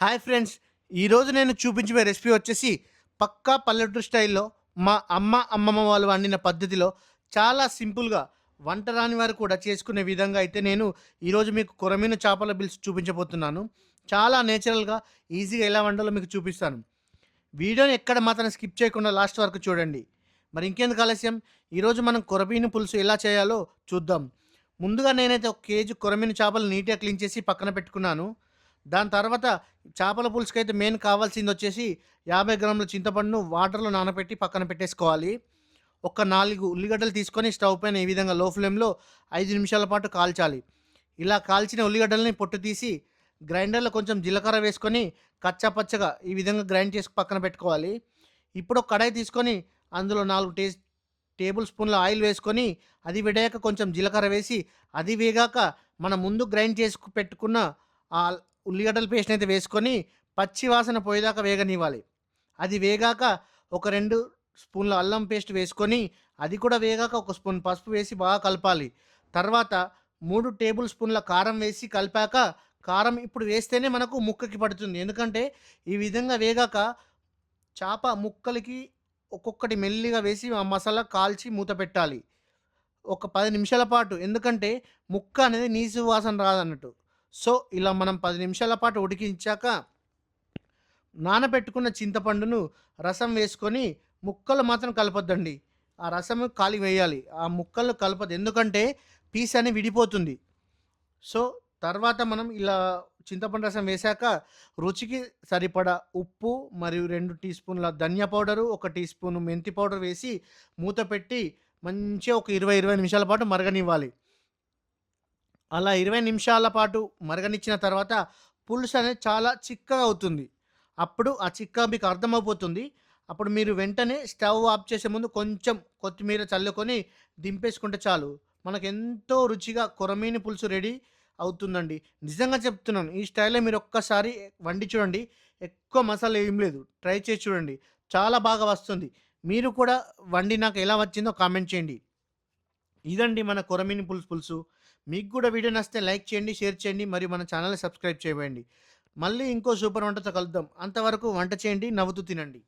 Hi friends, ఈరోజు నేను చూపించే రెసిపీ వచ్చేసి పక్కా పల్లెటూరు స్టైల్‌లో మా అమ్మమ్మ వాళ్ళు వండిన పద్ధతిలో చాలా సింపుల్‌గా వంట రాని వారు కూడా చేసుకునే విధంగా అయితే నేను ఈరోజు మీకు కొరమీను చేపల పులుసు చూపించబోతున్నాను. చాలా నేచురల్‌గా, ఈజీగా ఎలా వండాలో మీకు చూపిస్తాను. వీడియోని ఎక్కడ మాత్రం స్కిప్ చేయకుండా లాస్ట్ వరకు చూడండి. మరి ఇంకెందుకు ఆలస్యం, ఈరోజు మనం కొరమీను పులుసు ఎలా చేయాలో చూద్దాం. ముందుగా నేనైతే ఒక కేజీ కొరమీను చేపలు నీట్‌గా క్లీన్ చేసి పక్కన పెట్టుకున్నాను. దాని తర్వాత చేపల పులుసుకైతే మెయిన్ కావాల్సిందొచ్చేసి 50 గ్రాముల చింతపండును వాటర్‌లో నానబెట్టి పక్కన పెట్టేసుకోవాలి. ఒక 4 ఉల్లిగడ్డలు తీసుకొని స్టవ్ పైన ఈ విధంగా లో ఫ్లేమ్‌లో 5 నిమిషాల పాటు కాల్చాలి. ఇలా కాల్చిన ఉల్లిగడ్డలని పొట్టు తీసి గ్రైండర్‌లో కొంచెం జీలకర్ర వేసుకొని కచ్చా పచ్చగా ఈ విధంగా గ్రైండ్ చేసి పక్కన పెట్టుకోవాలి. ఇప్పుడు ఒక కడాయి తీసుకొని అందులో 4 టేబుల్ స్పూన్ల ఆయిల్ వేసుకొని అది వేడాక కొంచెం జీలకర్ర వేసి అది వేగాక మనం ముందు గ్రైండ్ చేసి పెట్టుకున్న ఆ ఉల్లిగడ్డల పేస్ట్‌ని అయితే వేసుకొని పచ్చి వాసన పోయేదాకా వేగనివ్వాలి. అది వేగాక ఒక 2 స్పూన్ల అల్లం పేస్ట్ వేసుకొని అది కూడా వేగాక ఒక స్పూన్ పసుపు వేసి బాగా కలపాలి. తర్వాత 3 టేబుల్ స్పూన్ల కారం వేసి కలిపాక కారం ఇప్పుడు వేస్తేనే మనకు ముక్కకి పడుతుంది. ఎందుకంటే ఈ విధంగా వేగాక చేప ముక్కలకి ఒక్కొక్కటి మెల్లిగా వేసి ఆ మసాలా కాల్చి మూత పెట్టాలి. ఒక 10 నిమిషాల పాటు. ఎందుకంటే ముక్క అనేది నీసు వాసన రాదన్నట్టు. సో, ఇలా మనం 10 నిమిషాల పాటు ఉడికించాక నానబెట్టుకున్న చింతపండును రసం వేసుకొని ముక్కలు మాత్రం కలపొద్దండి. ఆ రసము ఖాళీ వేయాలి. ఆ ముక్కలు కలపొద్దు. ఎందుకంటే పీస్ అని విడిపోతుంది. సో, తర్వాత మనం ఇలా చింతపండు రసం వేశాక రుచికి సరిపడా ఉప్పు మరియు 2 టీ స్పూన్ల ధనియా పౌడరు, 1 టీ స్పూను మెంతి పౌడర్ వేసి మూత పెట్టి మంచిగా ఒక 20 నిమిషాల పాటు మరగనివ్వాలి. అలా 20 నిమిషాల పాటు మరగనిచ్చిన తర్వాత పులుసు అనేది చాలా చిక్కగా అవుతుంది. అప్పుడు ఆ చిక్క మీకు అర్థమైపోతుంది. అప్పుడు మీరు వెంటనే స్టవ్ ఆఫ్ చేసే ముందు కొంచెం కొత్తిమీర చల్లుకొని దింపేసుకుంటే చాలు. మనకెంతో రుచిగా కొరమీను పులుసు రెడీ అవుతుందండి. నిజంగా చెప్తున్నాను. ఈ స్టైల్‌లో మీరు ఒక్కసారి వండి చూడండి. ఎక్కువ మసాలా ఏం లేదు. ట్రై చేసి చూడండి. చాలా బాగా వస్తుంది. మీరు కూడా వండి నాకు ఎలా వచ్చిందో కామెంట్ చేయండి. ఇదండి మన కొరమీను పులుసు. మీకు కూడా వీడియో నచ్చితే లైక్ చేయండి, షేర్ చేయండి మరియు మన ఛానెల్‌ని సబ్స్క్రైబ్ చేయండి. మళ్ళీ ఇంకో సూపర్ వంటతో కలుద్దాం. అంతవరకు వంట చేయండి, నవ్వుతూ తినండి.